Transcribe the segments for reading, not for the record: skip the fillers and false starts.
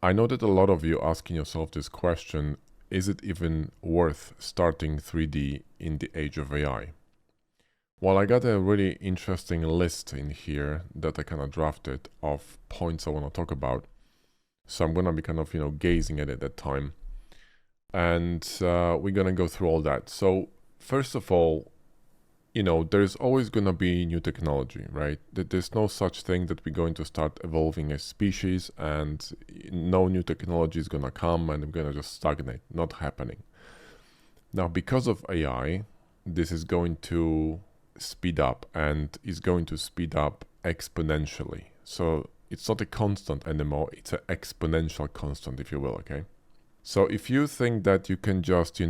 I know that a lot of you asking yourself this question, is it even worth starting 3D in the age of AI? Well, I got a really interesting list in here that I kind of drafted of points I want to talk about. So I'm going to be kind of, gazing at it at that time. And we're going to go through all that. So first of all, there's always going to be new technology, right? There's no such thing that we're going to start evolving as species and no new technology is going to come and we're going to just stagnate. Not happening. Now, because of AI, this is going to speed up and is going to speed up exponentially. So it's not a constant anymore. It's an exponential constant, if you will, okay? So if you think that you can just,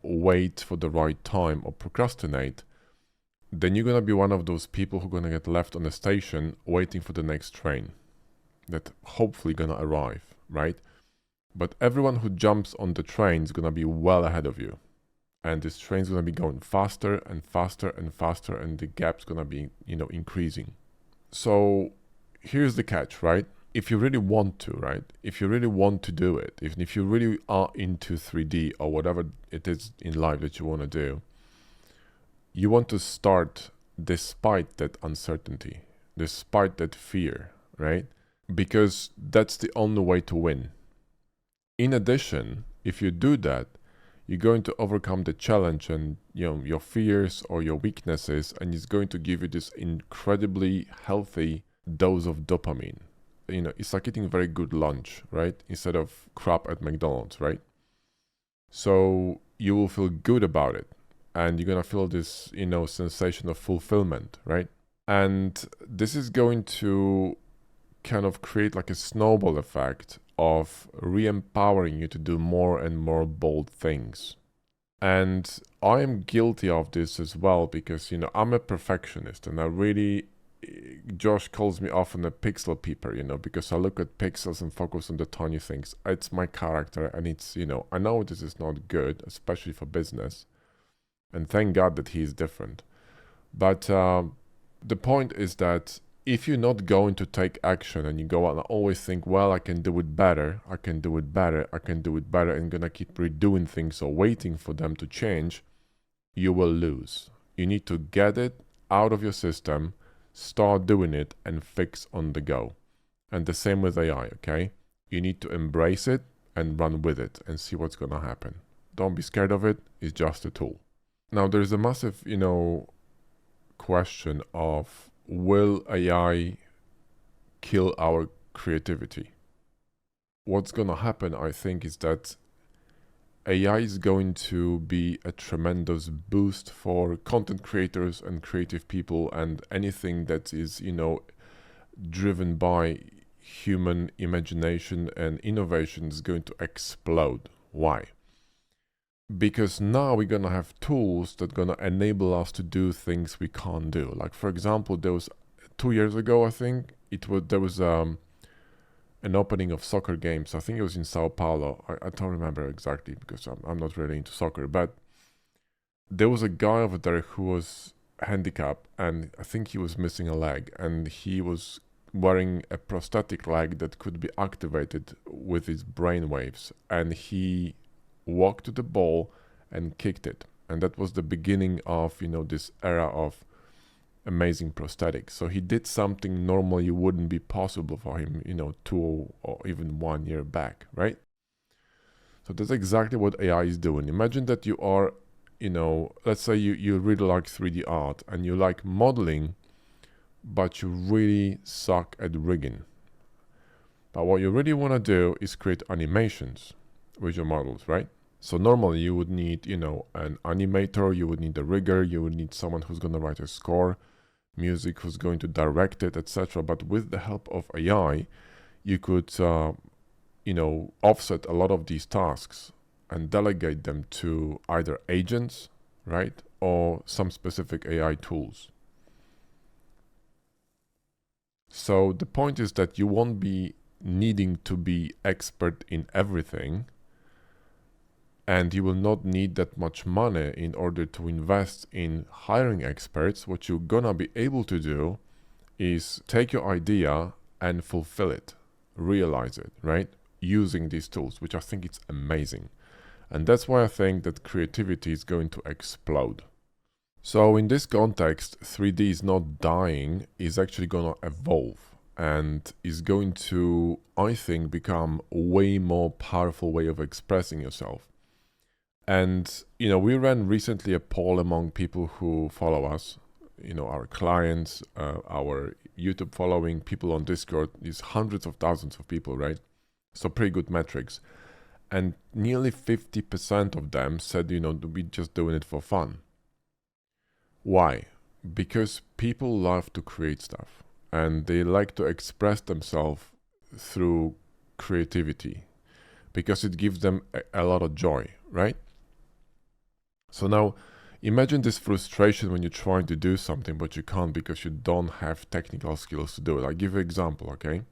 wait for the right time or procrastinate, then you're going to be one of those people who are going to get left on the station waiting for the next train that hopefully going to arrive, right? But everyone who jumps on the train is going to be well ahead of you. And this train's going to be going faster and faster and faster, and the gap's going to be, increasing. So here's the catch, right? If you really want to, right? If you really want to do it, if you really are into 3D or whatever it is in life that you want to do, you want to start despite that uncertainty, despite that fear, right? Because that's the only way to win. In addition, if you do that, you're going to overcome the challenge and your fears or your weaknesses, and it's going to give you this incredibly healthy dose of dopamine. It's like eating very good lunch, right? Instead of crap at McDonald's, right? So you will feel good about it. And you're going to feel this, sensation of fulfillment, right? And this is going to kind of create like a snowball effect of re-empowering you to do more and more bold things. And I am guilty of this as well because, I'm a perfectionist and Josh calls me often a pixel peeper, because I look at pixels and focus on the tiny things. It's my character and it's, I know this is not good, especially for business. And thank God that he is different. But the point is that if you're not going to take action and you go out and always think, well, I can do it better, I can do it better, I can do it better, and gonna keep redoing things or waiting for them to change, you will lose. You need to get it out of your system, start doing it, and fix on the go. And the same with AI, okay? You need to embrace it and run with it and see what's gonna happen. Don't be scared of it, it's just a tool. Now, there's a massive, question of, will AI kill our creativity? What's going to happen, I think, is that AI is going to be a tremendous boost for content creators and creative people, and anything that is, driven by human imagination and innovation is going to explode. Why? Because now we're going to have tools that are going to enable us to do things we can't do. Like, for example, there was 2 years ago, I think, there was an opening of soccer games. I think it was in Sao Paulo. I don't remember exactly because I'm not really into soccer. But there was a guy over there who was handicapped, and I think he was missing a leg. And he was wearing a prosthetic leg that could be activated with his brain waves. And he walked to the ball and kicked it, and that was the beginning of this era of amazing prosthetics. So he did something normally wouldn't be possible for him 2 or even 1 year back, right? So that's exactly what AI is doing. Imagine that you are let's say you really like 3D art and you like modeling, but you really suck at rigging. But what you really want to do is create animations with your models, right? So normally you would need, an animator, you would need a rigger, you would need someone who's going to write a score, music, who's going to direct it, etc. But with the help of AI, you could, offset a lot of these tasks and delegate them to either agents, right, or some specific AI tools. So the point is that you won't be needing to be expert in everything, and you will not need that much money in order to invest in hiring experts. What you're gonna be able to do is take your idea and fulfill it, realize it, right? using these tools, which I think it's amazing. And that's why I think that creativity is going to explode. So in this context, 3D is not dying, it's actually going to evolve and is going to, I think, become a way more powerful way of expressing yourself. And, we ran recently a poll among people who follow us, our clients, our YouTube following, people on Discord, these hundreds of thousands of people, right? So pretty good metrics. And nearly 50% of them said, we're just doing it for fun. Why? Because people love to create stuff and they like to express themselves through creativity because it gives them a lot of joy, right? So now imagine this frustration when you're trying to do something but you can't because you don't have technical skills to do it. I'll give you an example, okay?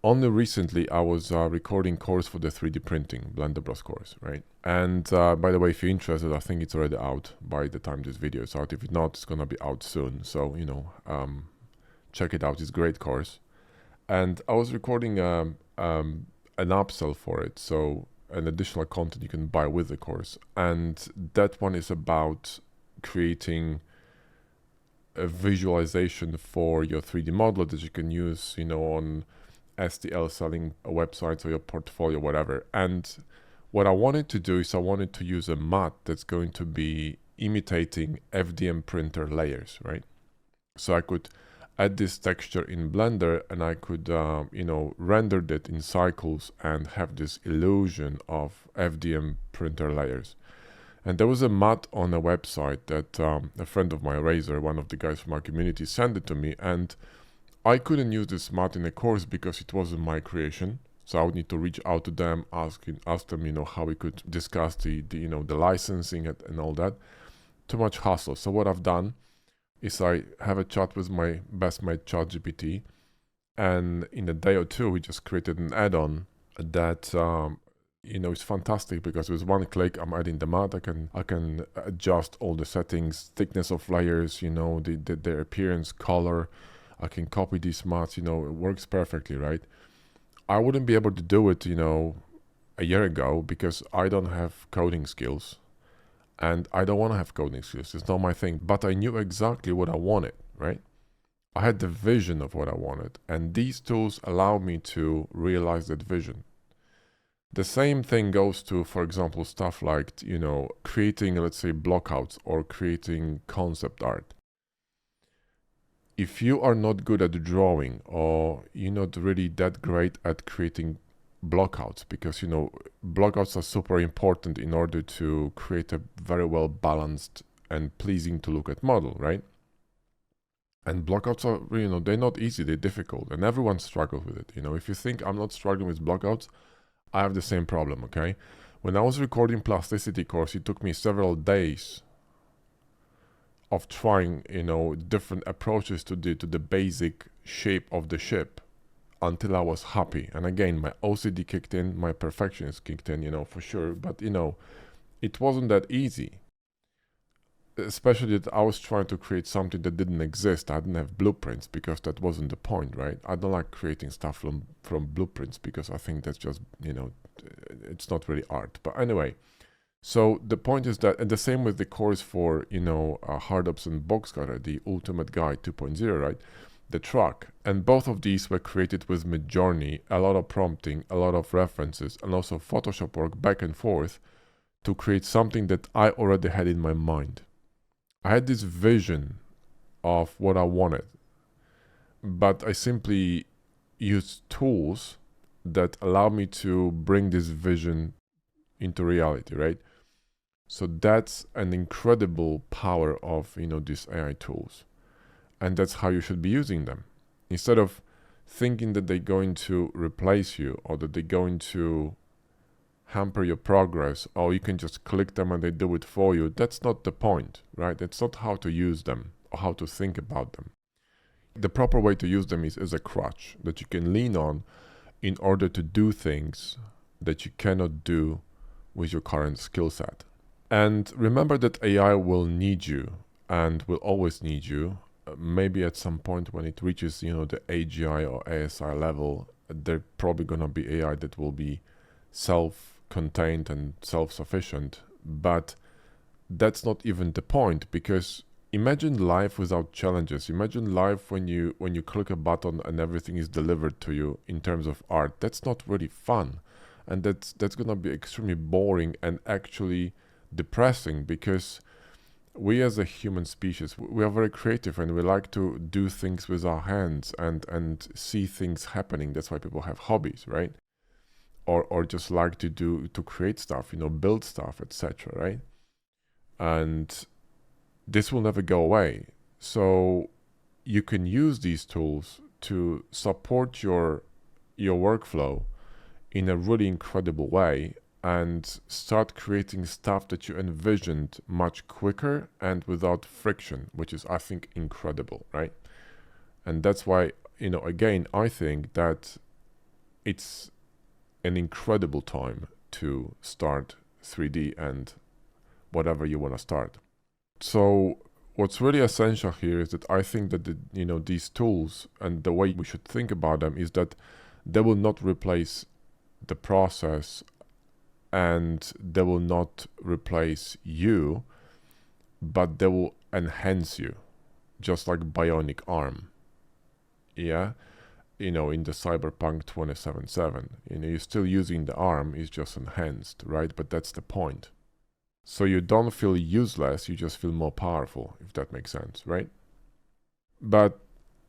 Only recently I was recording course for the 3D printing Blender Bros course, right? And by the way, if you're interested, I think it's already out by the time this video is out. If it's not, it's gonna be out soon. So, check it out. It's a great course. And I was recording an upsell for it. So an additional content you can buy with the course. And that one is about creating a visualization for your 3D modeler that you can use, on STL selling websites or your portfolio, whatever. And what I wanted to do is I wanted to use a mat that's going to be imitating FDM printer layers, right? So I could add this texture in Blender and I could, render that in cycles and have this illusion of FDM printer layers. And there was a mat on a website that a friend of mine, Razor, one of the guys from our community, sent it to me, and I couldn't use this mat in a course because it wasn't my creation. So I would need to reach out to them, ask them, how we could discuss the licensing and all that. Too much hassle. So what I've done is I have a chat with my best mate ChatGPT, and in a day or two we just created an add-on that is fantastic because with one click I'm adding the mat. I can adjust all the settings, thickness of layers, their appearance, color. I can copy these mats, it works perfectly, right? I wouldn't be able to do it, a year ago because I don't have coding skills and I don't want to have coding skills. It's not my thing, but I knew exactly what I wanted, right? I had the vision of what I wanted, and these tools allow me to realize that vision. The same thing goes to, for example, stuff like, creating, let's say, blockouts or creating concept art. If you are not good at drawing or you're not really that great at creating blockouts, because blockouts are super important in order to create a very well balanced and pleasing to look at model, right? And blockouts are, they're not easy, they're difficult, and everyone struggles with it. If you think I'm not struggling with blockouts, I have the same problem, okay? When I was recording plasticity course, it took me several days of trying, different approaches to the basic shape of the ship until I was happy. And again, my OCD kicked in, my perfectionist kicked in, for sure. But, it wasn't that easy. Especially that I was trying to create something that didn't exist. I didn't have blueprints because that wasn't the point, right? I don't like creating stuff from blueprints because I think that's just, it's not really art. But anyway, so the point is that, and the same with the course for, hard ups and box cutter, the ultimate guide 2.0, right? The truck. And both of these were created with Midjourney, a lot of prompting, a lot of references, and also Photoshop work back and forth to create something that I already had in my mind. I had this vision of what I wanted, but I simply used tools that allow me to bring this vision into reality, right? So that's an incredible power of, these AI tools. And that's how you should be using them. Instead of thinking that they're going to replace you or that they're going to hamper your progress, or you can just click them and they do it for you. That's not the point, right? That's not how to use them or how to think about them. The proper way to use them is as a crutch that you can lean on in order to do things that you cannot do with your current skill set. And remember that AI will need you and will always need you. Maybe at some point when it reaches, the AGI or ASI level, They're probably going to be AI that will be self-contained and self-sufficient, but that's not even the point, because imagine life without challenges. Imagine life when you click a button and everything is delivered to you in terms of art. That's not really fun, and that's going to be extremely boring and actually depressing, because we as a human species, we are very creative and we like to do things with our hands and see things happening. That's why people have hobbies, right? Or just like to create stuff, build stuff, etc., right? And this will never go away. So you can use these tools to support your workflow in a really incredible way and start creating stuff that you envisioned much quicker and without friction, which is, I think, incredible, right? And that's why, again, I think that it's an incredible time to start 3D and whatever you want to start. So what's really essential here is that I think that these tools and the way we should think about them is that they will not replace the process and they will not replace you, but they will enhance you, just like bionic arm. Yeah, in the Cyberpunk 2077, you're still using the arm, it's just enhanced, right? But that's the point. So you don't feel useless, you just feel more powerful, if that makes sense, right? But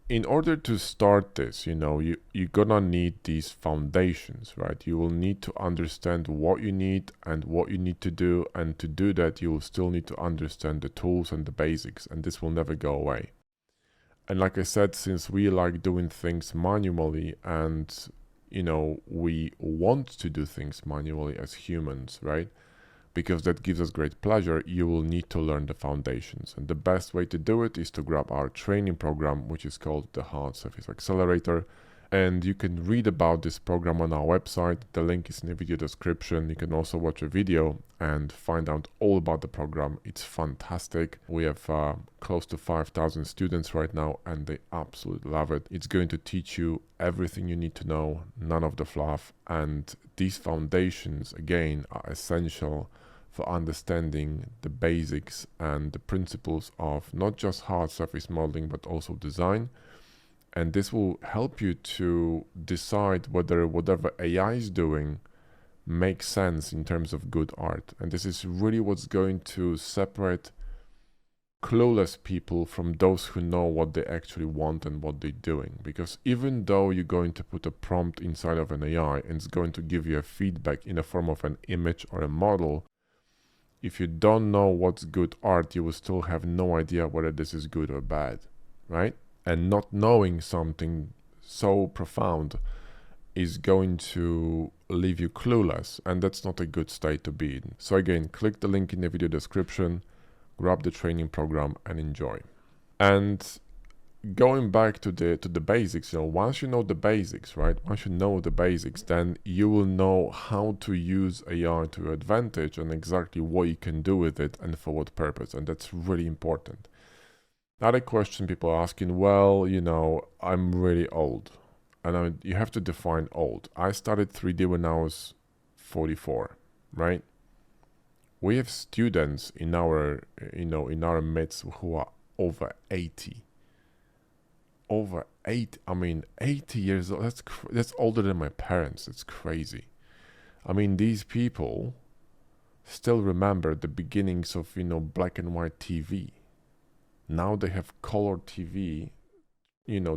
in order to start this, you're gonna need these foundations, right? You will need to understand what you need and what you need to do, and to do that, you will still need to understand the tools and the basics, and this will never go away. And like I said, since we like doing things manually and, we want to do things manually as humans, right? Because that gives us great pleasure, you will need to learn the foundations. And the best way to do it is to grab our training program, which is called the Hard Surface Accelerator. And you can read about this program on our website. The link is in the video description. You can also watch a video and find out all about the program. It's fantastic. We have close to 5,000 students right now, and they absolutely love it. It's going to teach you everything you need to know, none of the fluff. And these foundations, again, are essential for understanding the basics and the principles of not just hard surface modeling, but also design. And this will help you to decide whether whatever AI is doing makes sense in terms of good art. And this is really what's going to separate clueless people from those who know what they actually want and what they're doing. Because even though you're going to put a prompt inside of an AI and it's going to give you a feedback in the form of an image or a model, if you don't know what's good art, you will still have no idea whether this is good or bad, right? And not knowing something so profound is going to leave you clueless, and that's not a good state to be in. So again, click the link in the video description, grab the training program and enjoy. And going back to the basics, once you know the basics, right? Once you know the basics, then you will know how to use AI to your advantage and exactly what you can do with it and for what purpose, and that's really important. Another question people are asking, well, I'm really old. And you have to define old. I started 3D when I was 44, right? We have students in our, in our midst who are over 80. Over 80, 80 years old, that's older than my parents. It's crazy. These people still remember the beginnings of, black and white TV. Now they have color TV,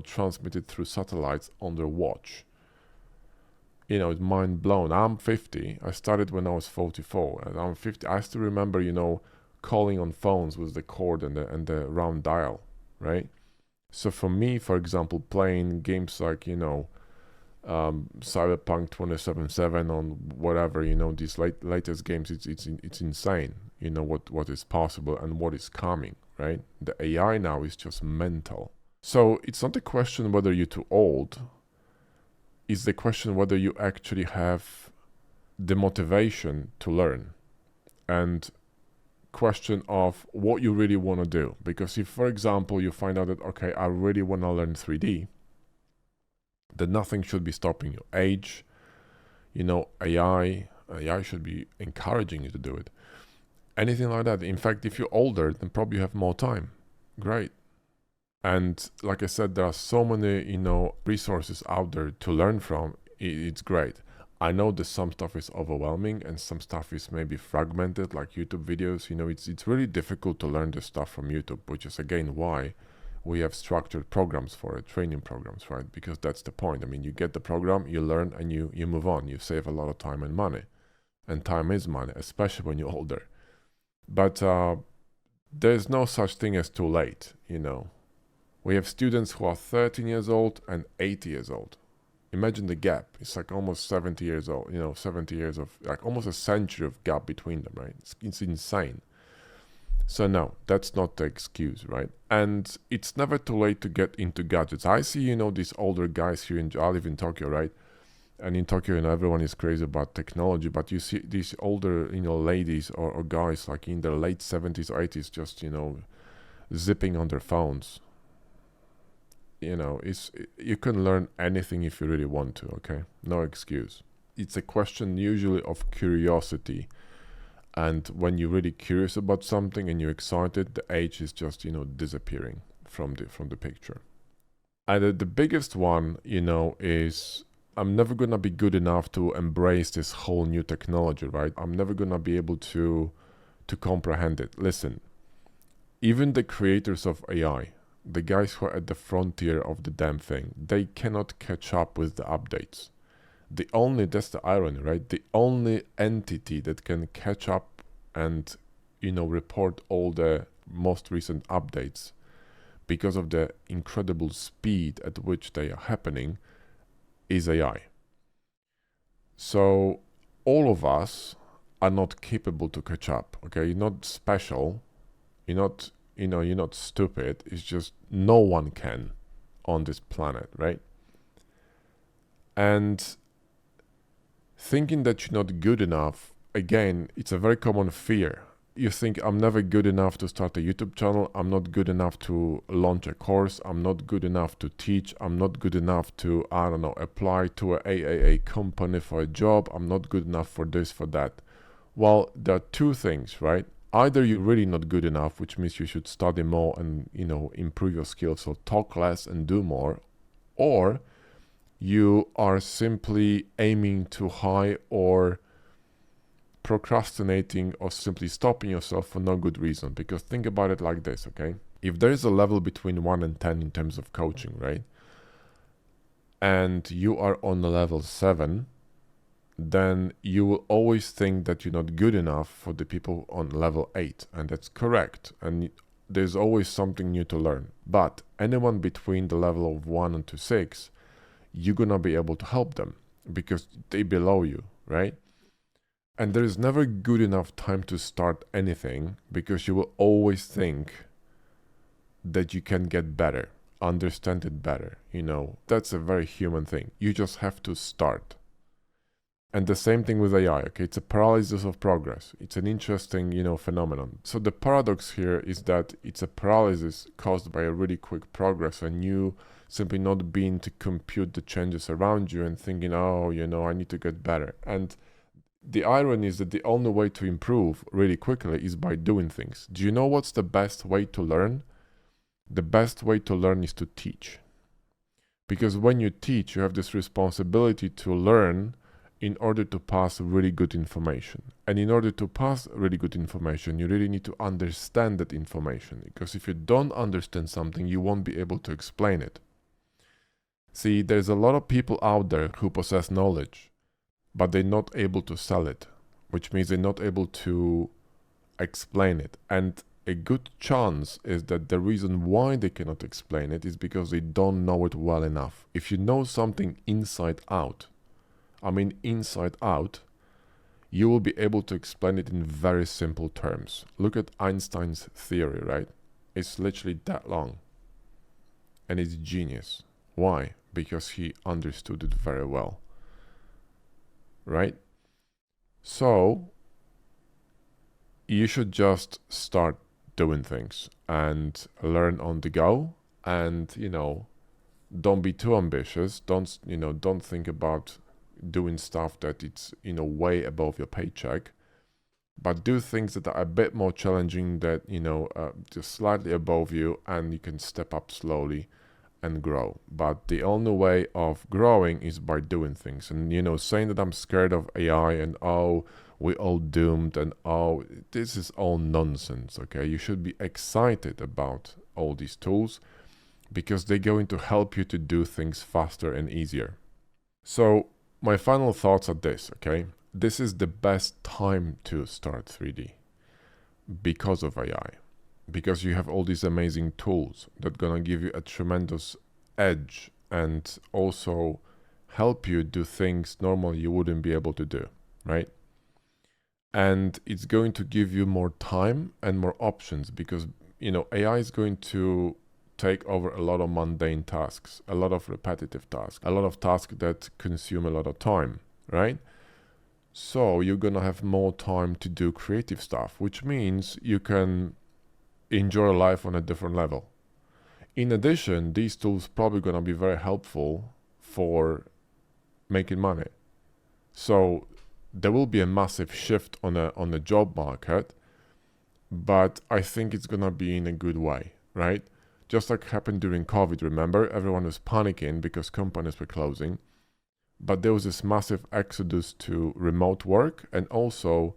transmitted through satellites on their watch. It's mind blown. I'm 50. I started when I was 44, and I'm 50. I still remember, calling on phones with the cord and the round dial, right? So for me, for example, playing games like, Cyberpunk 2077 on whatever, these latest games, it's insane, what is possible and what is coming, right? The AI now is just mental. So it's not a question whether you're too old, it's the question whether you actually have the motivation to learn, and question of what you really want to do. Because if, for example, you find out that, okay, I really want to learn 3D, that nothing should be stopping you. Age, AI should be encouraging you to do it. Anything like that. In fact, if you're older, then probably you have more time. Great. And like I said, there are so many, resources out there to learn from. It's great. I know that some stuff is overwhelming and some stuff is maybe fragmented, like YouTube videos. It's really difficult to learn this stuff from YouTube, which is again why we have structured programs for it, training programs, right? Because that's the point. I mean, you get the program, you learn, and you move on. You save a lot of time and money. And time is money, especially when you're older. But there's no such thing as too late, We have students who are 13 years old and 80 years old. Imagine the gap. It's like almost 70 years old, 70 years of, like almost a century of gap between them, right? It's insane. So no, that's not the excuse, right? And it's never too late to get into gadgets. I see, these older guys here I live in Tokyo, right? And in Tokyo, everyone is crazy about technology, but you see these older, ladies or guys like in their late 70s or 80s just, zipping on their phones. You can learn anything if you really want to, okay? No excuse. It's a question usually of curiosity. And when you're really curious about something and you're excited, the age is just, disappearing from the picture. And the biggest one, is I'm never gonna be good enough to embrace this whole new technology, right? I'm never gonna be able to comprehend it. Listen, even the creators of AI, the guys who are at the frontier of the damn thing, they cannot catch up with the updates. That's the irony, right? The only entity that can catch up and, report all the most recent updates because of the incredible speed at which they are happening is AI. So all of us are not capable to catch up, okay? You're not special. You're not stupid. It's just no one can on this planet, right? And thinking that you're not good enough, again, it's a very common fear. You think, I'm never good enough to start a YouTube channel. I'm not good enough to launch a course. I'm not good enough to teach. I'm not good enough to, apply to a AAA company for a job. I'm not good enough for this, for that. Well, there are two things, right? Either you're really not good enough, which means you should study more and, improve your skills, so talk less and do more, or you are simply aiming too high or procrastinating or simply stopping yourself for no good reason. Because think about it like this, okay? If there is a level between 1 and 10 in terms of coaching, right? And you are on the level 7, then you will always think that you're not good enough for the people on level 8. And that's correct. And there's always something new to learn. But anyone between the level of 1 and to 6, you're gonna be able to help them because they below you, right? And there is never good enough time to start anything because you will always think that you can get better, understand it better, That's a very human thing. You just have to start. And the same thing with AI, okay? It's a paralysis of progress. It's an interesting, phenomenon. So the paradox here is that it's a paralysis caused by a really quick progress and you simply not being to compute the changes around you and thinking, I need to get better. And the irony is that the only way to improve really quickly is by doing things. Do you know what's the best way to learn? The best way to learn is to teach. Because when you teach, you have this responsibility to learn in order to pass really good information. And in order to pass really good information, you really need to understand that information. Because if you don't understand something, you won't be able to explain it. See, there's a lot of people out there who possess knowledge, but they're not able to sell it, which means they're not able to explain it. And a good chance is that the reason why they cannot explain it is because they don't know it well enough. If you know something inside out, you will be able to explain it in very simple terms. Look at Einstein's theory, right? It's literally that long. And it's genius. Why? Because he understood it very well. Right? So you should just start doing things and learn on the go and, don't be too ambitious. Don't think about doing stuff that it's, way above your paycheck, but do things that are a bit more challenging, that, just slightly above you, and you can step up slowly and grow. But the only way of growing is by doing things. And, saying that I'm scared of AI and, oh, we're all doomed, and, oh, this is all nonsense, okay? You should be excited about all these tools because they're going to help you to do things faster and easier. So my final thoughts are this, okay? This is the best time to start 3D because of AI, because you have all these amazing tools that are gonna give you a tremendous edge and also help you do things normally you wouldn't be able to do, right? And it's going to give you more time and more options because, AI is going to take over a lot of mundane tasks, a lot of repetitive tasks, a lot of tasks that consume a lot of time, right? So you're gonna have more time to do creative stuff, which means you can enjoy life on a different level. In addition, these tools probably gonna be very helpful for making money. So there will be a massive shift on the job market, but I think it's gonna be in a good way, right? Just like happened during COVID, remember? Everyone was panicking because companies were closing. But there was this massive exodus to remote work and also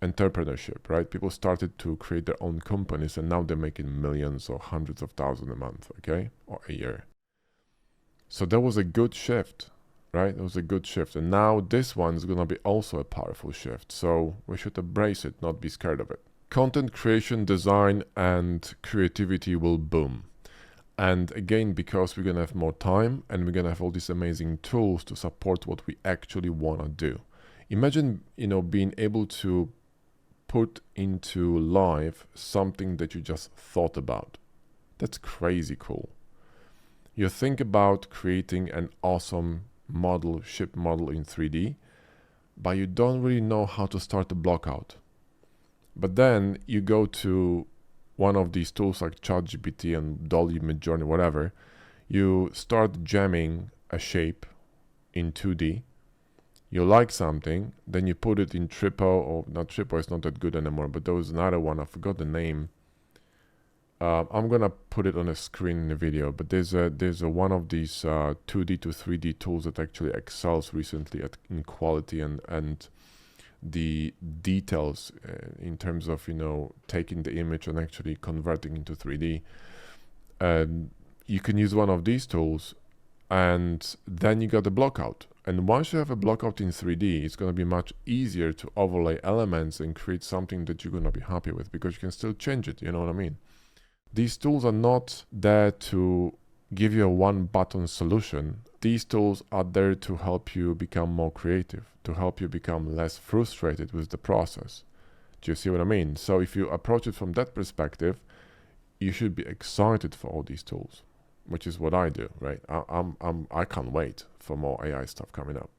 entrepreneurship, right? People started to create their own companies, and now they're making millions or hundreds of thousands a month, okay? Or a year. So there was a good shift, right? It was a good shift. And now this one is going to be also a powerful shift. So we should embrace it, not be scared of it. Content creation, design, and creativity will boom. And again, because we're going to have more time and we're going to have all these amazing tools to support what we actually want to do. Imagine, being able to put into life something that you just thought about. That's crazy cool. You think about creating an awesome ship model in 3D, but you don't really know how to start the block out. But then you go to one of these tools like ChatGPT and Dolly, Midjourney, whatever, you start jamming a shape in 2D, you like something, then you put it in Tripo, or not Tripo, it's not that good anymore, but there was another one, I forgot the name. I'm gonna put it on a screen in the video, but there's a one of these 2D to 3D tools that actually excels recently in quality and the details in terms of taking the image and actually converting into 3D. You can use one of these tools, and then you got the blockout. And once you have a blockout in 3D, it's going to be much easier to overlay elements and create something that you're going to be happy with, because you can still change it. You know what I mean? These tools are not there to give you a one-button solution. These tools are there to help you become more creative, to help you become less frustrated with the process. Do you see what I mean? So if you approach it from that perspective, you should be excited for all these tools, which is what I do, right? I can't wait for more AI stuff coming up.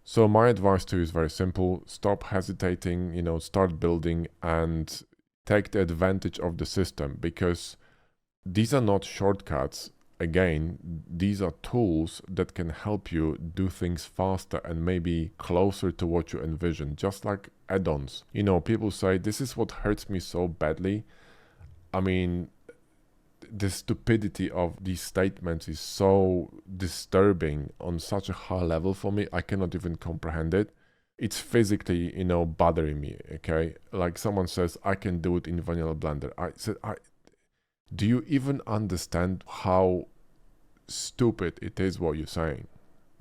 So my advice to you is very simple. Stop hesitating, start building and take the advantage of the system, because these are not shortcuts. Again, these are tools that can help you do things faster and maybe closer to what you envision, just like add-ons. People say, this is what hurts me so badly. I mean, the stupidity of these statements is so disturbing on such a high level for me. I cannot even comprehend it. It's physically, bothering me, okay? Like someone says, I can do it in Vanilla Blender. I said, do you even understand how stupid it is what you're saying?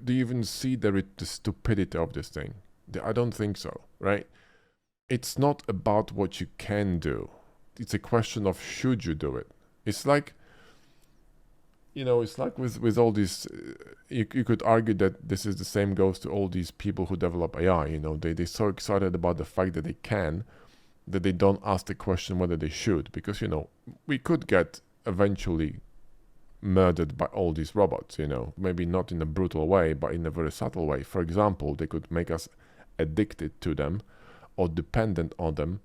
Do you even see the stupidity of this thing? I don't think so, right? It's not about what you can do. It's a question of should you do it. It's like, it's like with all these, you could argue that this is the same goes to all these people who develop AI. They're so excited about the fact that they can, that they don't ask the question whether they should, because, we could get eventually murdered by all these robots, maybe not in a brutal way, but in a very subtle way. For example, they could make us addicted to them or dependent on them,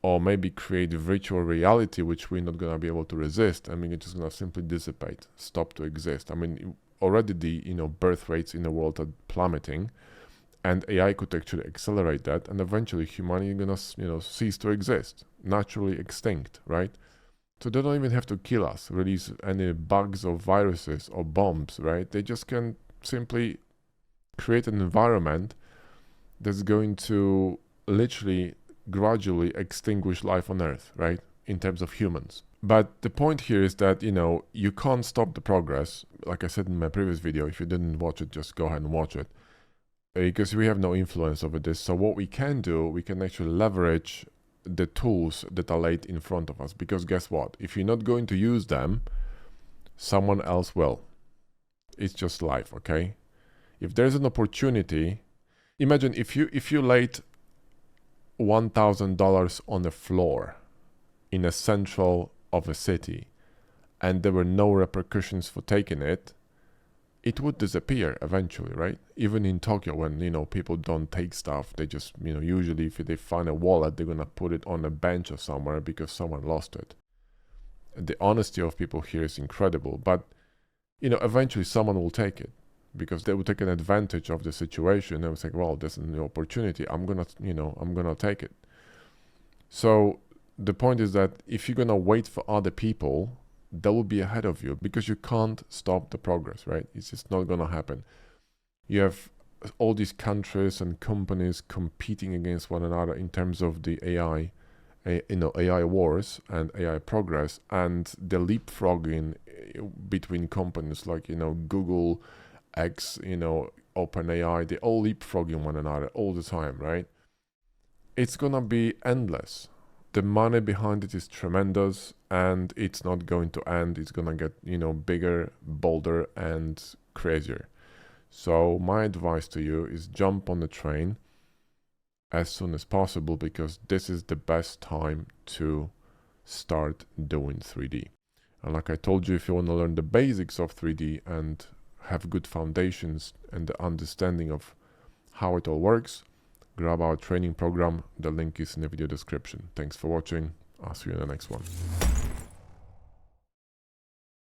or maybe create virtual reality, which we're not going to be able to resist. I mean, it's just going to simply dissipate, stop to exist. I mean, already the, birth rates in the world are plummeting, and AI could actually accelerate that, and eventually humanity is going to, cease to exist, naturally extinct, right? So they don't even have to kill us, release any bugs or viruses or bombs, right? They just can simply create an environment that's going to literally gradually extinguish life on Earth, right? In terms of humans. But the point here is that, you can't stop the progress. Like I said in my previous video, if you didn't watch it, just go ahead and watch it. Because we have no influence over this. So what we can do, we can actually leverage the tools that are laid in front of us. Because guess what? If you're not going to use them, someone else will. It's just life, okay? If there's an opportunity, imagine if you laid $1,000 on the floor in a central of a city and there were no repercussions for taking it, it would disappear eventually, right? Even in Tokyo, when, people don't take stuff, they just, usually if they find a wallet, they're going to put it on a bench or somewhere because someone lost it. The honesty of people here is incredible, but, eventually someone will take it because they will take an advantage of the situation. They will say, well, there's an opportunity. I'm going to take it. So the point is that if you're going to wait for other people, they will be ahead of you because you can't stop the progress, right? It's just not going to happen. You have all these countries and companies competing against one another in terms of the AI, AI wars and AI progress, and the leapfrogging between companies like, Google, X, OpenAI, they all leapfrogging one another all the time, right? It's going to be endless. The money behind it is tremendous, and it's not going to end. It's going to get, bigger, bolder, and crazier. So my advice to you is jump on the train as soon as possible, because this is the best time to start doing 3D. And like I told you, if you want to learn the basics of 3D and have good foundations and the understanding of how it all works, grab our training program. The link is in the video description. Thanks for watching. I'll see you in the next one.